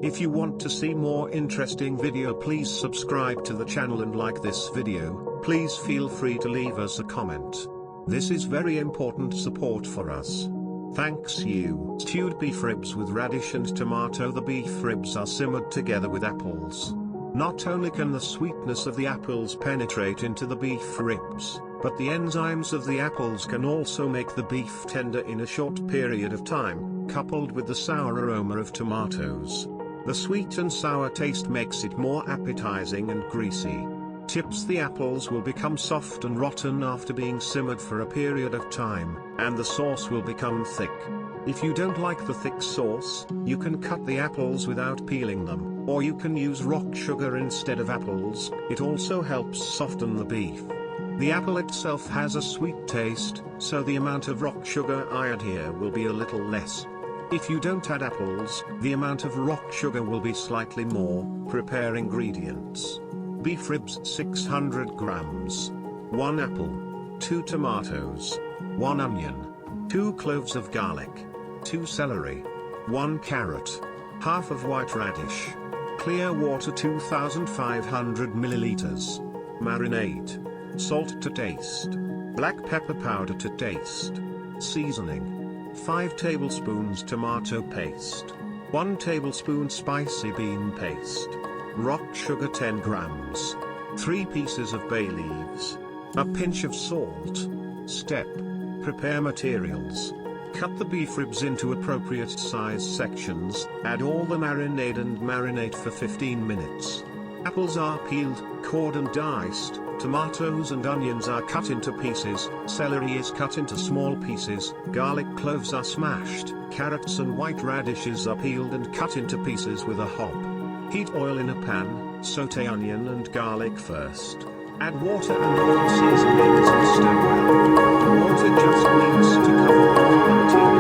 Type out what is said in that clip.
If you want to see more interesting video, please subscribe to the channel and like this video. Please feel free to leave us a comment. This is very important support for us. Thanks you. Stewed beef ribs with radish and tomato. The beef ribs are simmered together with apples. Not only can the sweetness of the apples penetrate into the beef ribs, but the enzymes of the apples can also make the beef tender in a short period of time, coupled with the sour aroma of tomatoes. The sweet and sour taste makes it more appetizing and greasy. Tips: the apples will become soft and rotten after being simmered for a period of time, and the sauce will become thick. If you don't like the thick sauce, you can cut the apples without peeling them, or you can use rock sugar instead of apples. It also helps soften the beef. The apple itself has a sweet taste, so the amount of rock sugar I add here will be a little less. If you don't add apples, the amount of rock sugar will be slightly more. Prepare ingredients. Beef ribs 600 grams. 1 apple. 2 tomatoes. 1 onion. 2 cloves of garlic. 2 celery. 1 carrot. Half of white radish. Clear water 2500 milliliters. Marinade. Salt to taste. Black pepper powder to taste. Seasoning. 5 tablespoons tomato paste. 1 tablespoon spicy bean paste. Rock sugar 10 grams. 3 pieces of bay leaves. A pinch of salt. Step. Prepare materials. Cut the beef ribs into appropriate size sections, add all the marinade and marinate for 15 minutes. Apples are peeled, cored and diced, tomatoes and onions are cut into pieces, celery is cut into small pieces, garlic cloves are smashed, carrots and white radishes are peeled and cut into pieces with a hob. Heat oil in a pan, sauté onion and garlic first. Add water and all seasonings and stir well. The water just needs to cover all the material.